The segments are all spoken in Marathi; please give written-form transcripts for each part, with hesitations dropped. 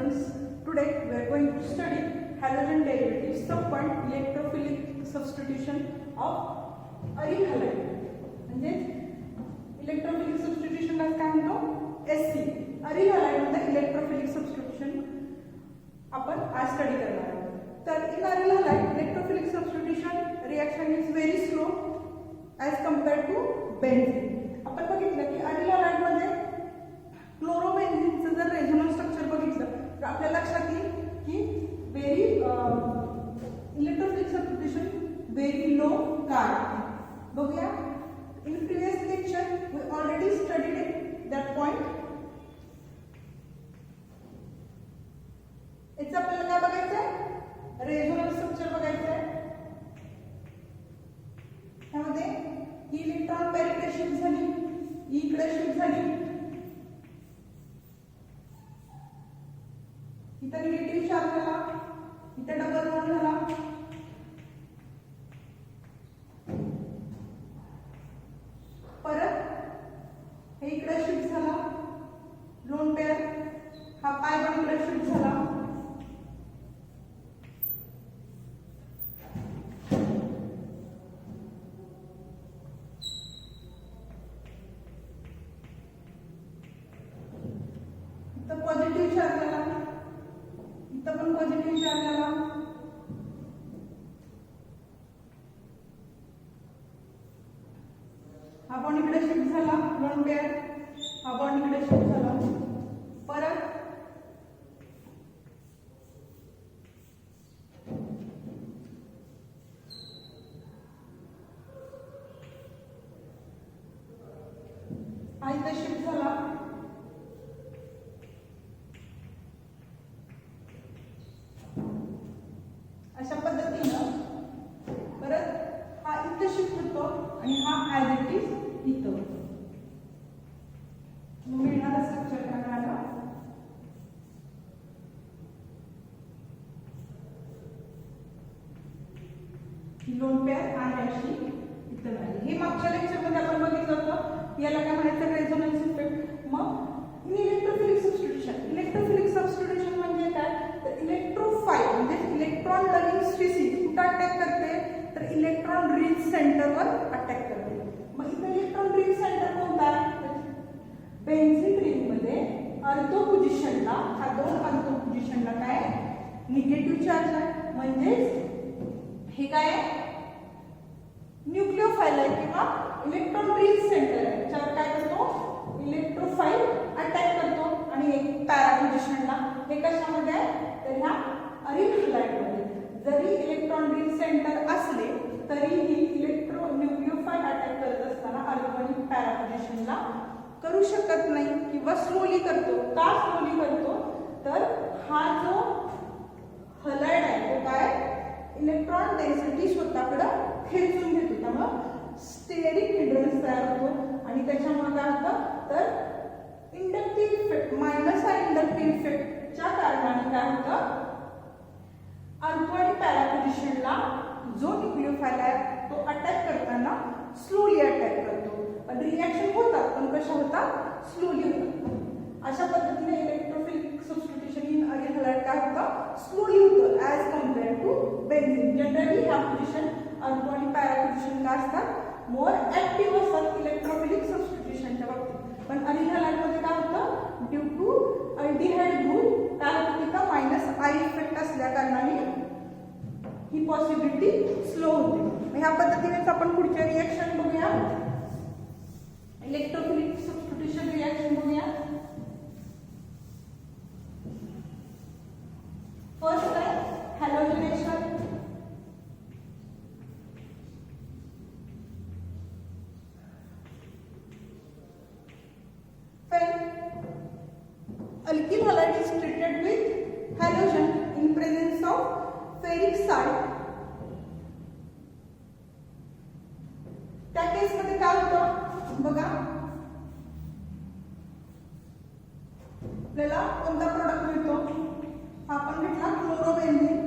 students, today we are going to study halogen derivatives, subpoint electrophilic substitution of aryl halide. म्हणजे इलेक्ट्रोफिलिक सबस्टिट्यूशन ला काय म्हणतो एससी अरिल हलाइड मध्ये इलेक्ट्रोफिलिक सबस्टिट्यूशन आपण आज स्टडी करणार आहोत. तर in aryl halide electrophilic substitution reaction is very slow as compare to benzene. आपण बघितलं की अरिल हलाइड मध्ये क्लोरोबेन्झीनचं जर रेझोनन्स स्ट्रक्चर बघितलं तर आपल्या लक्षात येईल की very electrophilic substitution very low card. बघूया. In previous lecture, we already studied it, that point. इथं आपल्याला काय बघायचं आहे? रेझोनन्स स्ट्रक्चर बघायचं आहे. त्यामध्ये ही इलेक्ट्रॉन पेअर इकडे शिफ्ट झाली, ही इकडे शिफ्ट झाली. इथं निगेटिव्ह चार्ज झाला, इथं डबल बॉन्ड झाला. परत हे इकडे शिफ्ट झाला, लोन पेअर हा पाय बॉन्ड इकडे शिफ्ट झाला. इथं पॉझिटिव्ह चार्ज आला, इथं पण पॉझिटिव्ह चार्ज आला. हा बॉन्ड इकडे शिफ्ट झाला, लोन पेअर हा बॉन्ड इकडे शिफ्ट झाला. परत हा इथे शिफ्ट झाला. अशा पद्धतीनं परत हा इथे शिफ्ट होतो आणि हा ॲज इट इज इथं मिळणारा स्ट्रक्चर काय मिळाला. लोन पेअर आणि अशी इथं मिळाली. हे मागच्या लेक्चरमध्ये आपण बघितलं होतं. याला काय म्हणायचं रेझोनन्स इफेक्ट. मग इलेक्ट्रोफिलिक सबस्टिट्यूशन. इलेक्ट्रोफिलिक सबस्टिट्यूशन म्हणजे काय तर इलेक्ट्रोफाइल म्हणजे इलेक्ट्रॉन लविंग स्पीसीज कुठं अटॅक करते तर इलेक्ट्रॉन रिच सेंटरवर अटॅक करते. मग इथे इलेक्ट्रॉन रिच सेंटर कोणता आहे बेन्झीन रिंगमध्ये अर्धो पोझिशनला हा दोन अर्धो पोझिशनला काय निगेटिव्ह चार्ज आहे. म्हणजेच हे काय आहे न्यूक्लिओफाइल आहे किंवा इलेक्ट्रॉन रिच सेंटर आहे. त्याच्यावर काय करतो इलेक्ट्रोफाइल अटॅक करतो आणि एक पॅरा पोझिशनला. हे कशामध्ये आहे तर ह्या अरिल हलाइडमध्ये. जरी इलेक्ट्रॉन रिच सेंटर असले तरीही इलेक्ट्रो न्यूक्लिओफाइल अटॅक करत असताना अल्कोहोलिक पॅरा पोझिशनला करू शकत नाही किंवा स्लोली करतो. का स्लोली करतो तर हा जो हलाइड आहे तो काय इलेक्ट्रॉन डेन्सिटी स्वतःकडे खेचून घेतो. त्यामुळे स्टेरिक हिंड्रन्स तयार होतो आणि त्याच्यामुळे काय होतं तर इंडक्टिव्ह इफेक्ट मायनस हा इंडक्टिव्ह इफेक्टच्या कारणाने काय होतं अल्कोहोलिक पॅरा पोझिशनला जो न्यूक्लिओफाइल आहे तो अटॅक करताना स्लोली अटॅक करतो. पण रिएक्शन होतात पण कशा होतात स्लोली होतात. अशा पद्धतीने electrophilic substitution in aryl halide काय होतं स्लोली होतं as compare to benzene. Generally ह्या पोझिशन अल्कोहोलिक पॅरा पोझिशन काय असतात मोर ऍक्टिव्ह असतात इलेक्ट्रोफिलिक सबस्टिट्यूशनच्या बाबतीत. पण अरिल हलाइडमध्ये काय होतं ड्यू टू अल्डिहाइड ग्रुप काय होतं तिथं मायनस आय इफेक्ट असल्या कारणाने ही पॉसिबिलिटी स्लो होते. ह्या पद्धतीनेच आपण पुढचे रिएक्शन बघूया. इलेक्ट्रोफिलिक सबस्टिट्यूशन रिएक्शन बघूया. फर्स्ट आहे हॅलोजनेशन. Alkyl halide is treated with halogen in presence of ferric side. त्या केस मध्ये काय होतं बघा आपल्याला कोणता प्रोडक्ट मिळतो आपण घेतला क्लोरोबेन्झीन.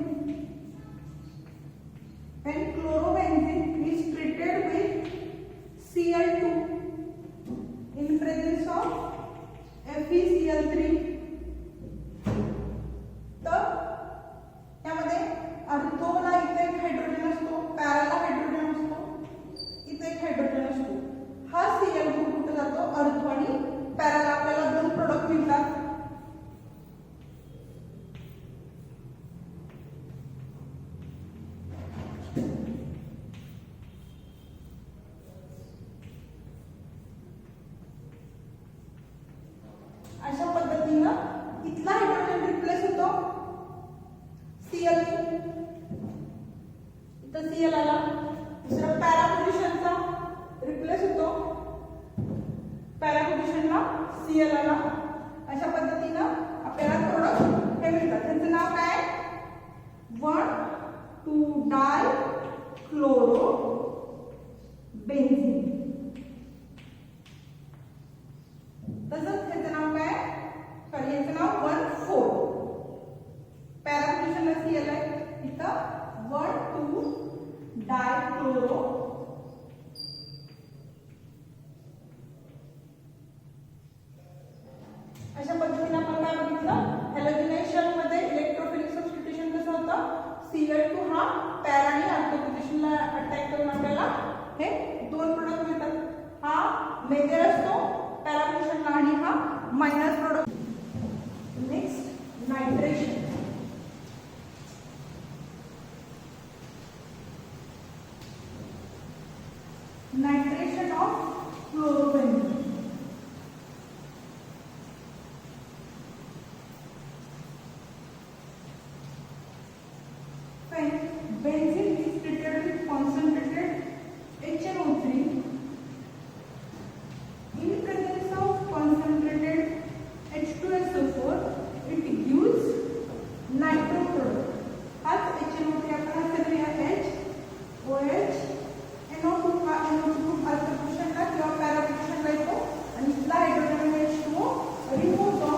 when chlorobenzene is treated with Cl2 in presence of FeCl3 para पोझिशनला Cl आला. अशा पद्धतीनं आपल्याला प्रोडक्ट हे मिळतात. त्यांचं नाव काय? 1,2-डाय क्लोरो बेन्झीन. तसंच त्याचं नाव काय? सॉरी, याचं नाव 1,4. पॅरा पोझिशनला Cl आहे, इथं 1,2-डाय क्लोरो. अशा पद्धतीने आपण काय बघितलं? हॅलोजनाइज मध्ये इलेक्ट्रोफिलिक सबस्टिट्यूशन कसं होतं? Cl2 हा पॅरा आणि ऑर्थो पोझिशनला अटॅक करून आपल्याला हे दोन प्रोडक्ट मिळतात. हा मेजर असतो पॅरा पोझिशनला आणि हा minor product. Next nitration. Nitration of chlorobenzene. Benzene is treated with concentrated HNO3 in presence of concentrated H2SO4. It gives nitro product. हाच HNO3 आपण असे लिहूया H OH NO2 हा NO2 अल्फा पोझिशनला किंवा पॅरा पोझिशनला येतो आणि इथला हायड्रोजन H2O रिमूव्ह होतो.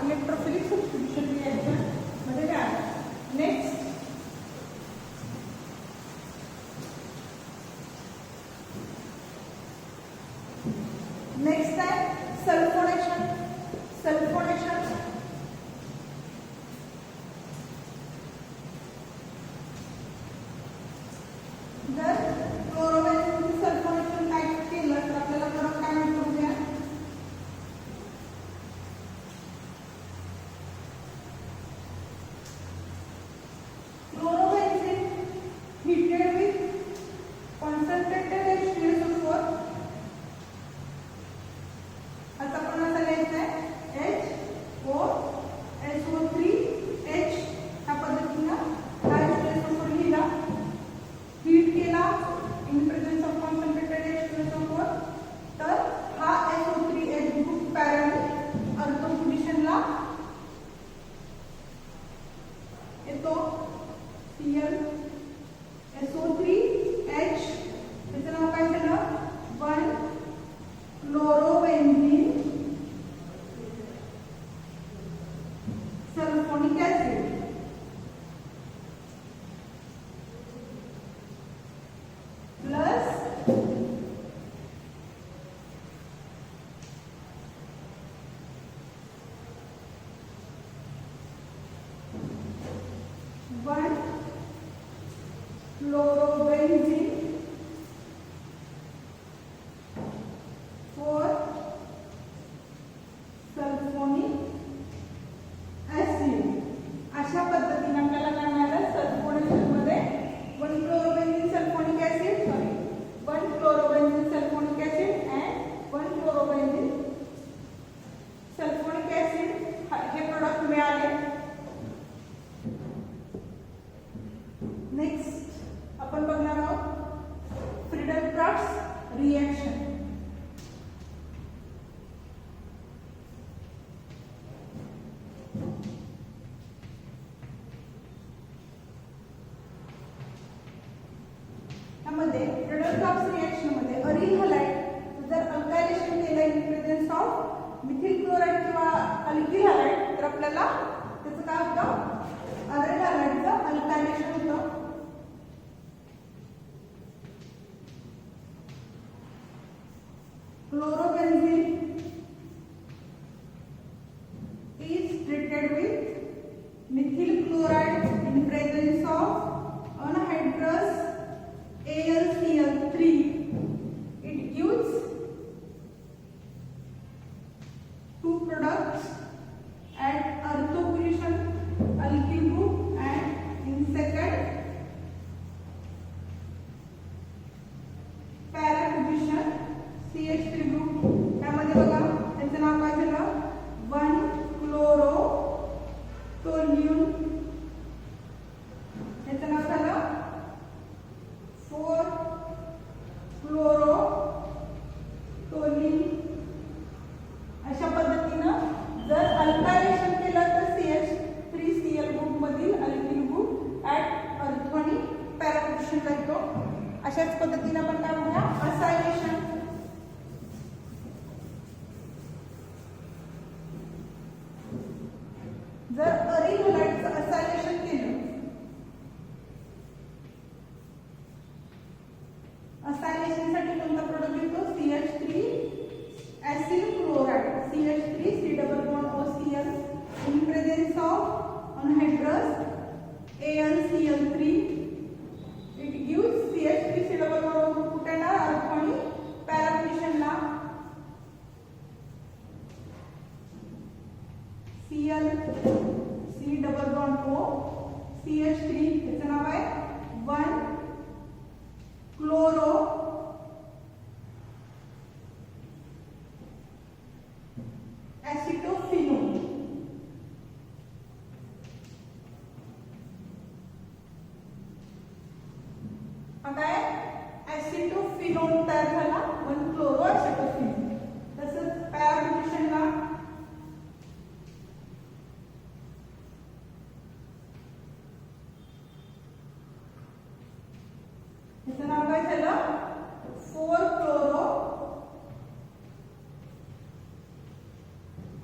इलेक्ट्रोफिलिक सबस्टिट्यूशन रिएक्शन मध्ये काय? नेक्स्ट आहे सल्फोनेशन. सल्फोनेशन जर क्लोरोबेन्झीन सल्फोनेशन काय केलं तर आपल्याला परत काय मिळतो? नेक्स्ट आपण बघणार आहोत treated with methyl chloride in presence of anhydrous AlCl3. It gives two products at ortho position, alkyl group, and in second para position CH3 group. त्यामध्ये बघा त्याचं नाव काय झालं 1-chloro toluene, त्याचं नाव झालं 4-chloro toluene. अशा पद्धतीनं जर अल्कायलेशन केलं तर CH3Cl ग्रुप मधील अल्किल ग्रुप ऍट अर्थ आणि पॅरा पोझिशनला येतो. अशाच पद्धतीने आपण काय म्हणूया असायलेशन. जर अरिल हलाइडचं असायलेशन केलं, असायलेशन साठी कोणता प्रोडक्ट येतो CH3 acyl chloride CH3 C++OCl in presence of anhydrous AlCl3. It gives CH3 C++ group and अर्थ आणि पॅरा पोझिशनला Cl C++O CH3, त्याचं नाव आहे 1-chloro acetophenone. आता ऍसिटोफिनोन तयार झाला 1-chloro acetophenone. तसंच पॅरा पोझिशनला त्याचं नाव काय झालं 4-chloro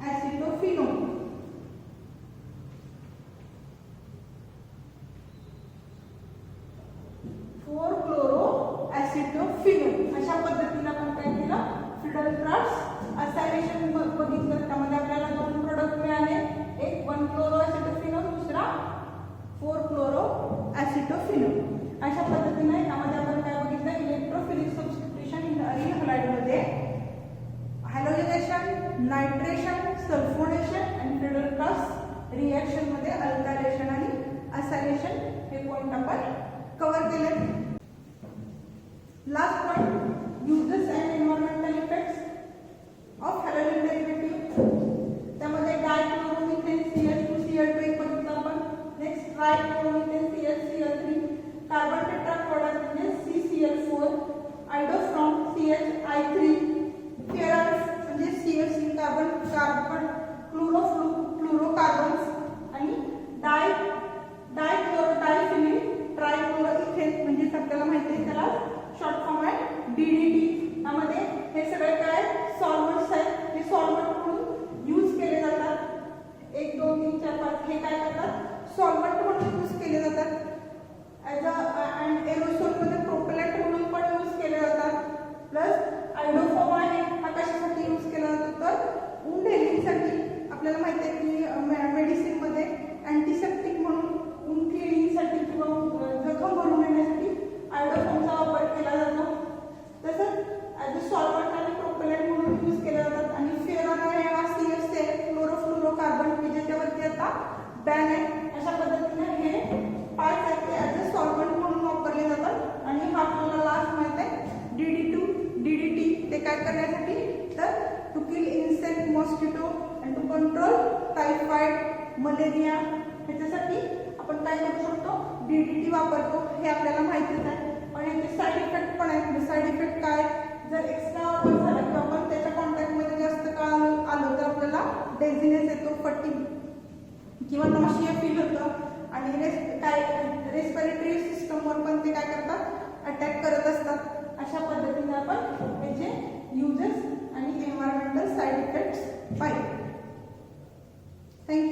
acetophenone. अशा पद्धतीने आपण काय केलं फिडलक्राफ्ट असायलेशन बघितलं. त्यामध्ये आपल्याला दोन प्रोडक्ट मिळाले, एक 1-chloro acetophenone, दुसरा 4-chloro acetophenone. अशा पद्धतीने यामध्ये आपण काय बघितलं electrophilic substitution in aryl halide मध्ये हॅलोजनेशन, नायट्रेशन, सल्फोनेशन आणि फिडलक्राफ्ट रिएक्शन मध्ये अल्कायलेशन आणि असायलेशन हे पॉइंट आपण कव्हर केले. Last point uses and environmental effects of halogen derivative. त्यामध्ये डायक्लोरोमिथेन CH2Cl2 एक बघितलं आपण. नेक्स्ट ट्रायक्लोरोमिथेन CHCl3, कार्बन टेट्राक्लोराइड म्हणजे CCl4, आयडोफ्रॉम CHI3, फेरस म्हणजे CH3 कार्बन फ्लोरोकार्बन्स आणि डायक्लोरोडायफिनिल ट्रायक्लोरोइथेन म्हणजे आपल्याला माहिती आहे त्याला शॉर्ट फॉर्म आहे DDT. त्यामध्ये हे सगळे काय सॉल्व्हेंट्स आहेत, हे सॉल्व्हेंट म्हणून यूज केले जातात. 1 2 3 4 5 हे काय करतात सॉल्व्हेंट म्हणून यूज केले जातात. ॲज अँड एरोसोल मध्ये प्रोपेलंट म्हणून पण यूज केले जातात. प्लस आयडोफॉर्म आहे हा कशासाठी यूज केला जातो तर वुंड हेलिंगसाठी. आपल्याला माहिती आहे की मेडिसिन मध्ये अँटीसेप्टिक म्हणून वुंड क्लिनिंगसाठी किंवा जखम भरून येण्यासाठी आयडोफॉर्मचा वापर केला जातो. तसंच ॲज अ सॉल्व्हेंट आणि प्रोपेलंट म्हणून यूज केले जातात. आणि फेरॉन आहे हा CH क्लोरोफ्लोरोकार्बन की ज्याच्यावरती आता बॅन आहे. अशा पद्धतीने हे 5 आहेत ते ॲज अ सॉल्व्हेंट म्हणून वापरले जातात. आणि हा आपल्याला लास्ट माहित आहे DDT ते काय करण्यासाठी तर to kill insect, mosquito and to control typhoid, malaria ह्याच्यासाठी आपण काय करू शकतो DDT वापरतो. हे आपल्याला माहितीच आहे. पण याचे साईड इफेक्ट पण आहेत. साईड इफेक्ट काय जर एक्स्ट्रा वापर झाला किंवा आपण त्याच्या कॉन्टॅक्टमध्ये जास्त काळ आलो तर आपल्याला डेझिनेस येतो, फटीग किंवा नॉशिया फील होतं. आणि रेस्पिरेटरी सिस्टमवर पण ते काय करतात अटॅक करत असतात. अशा पद्धतीने आपण याचे युजेस आणि एन्व्हायरमेंटल साईड इफेक्ट्स पाहिले. थँक्यू.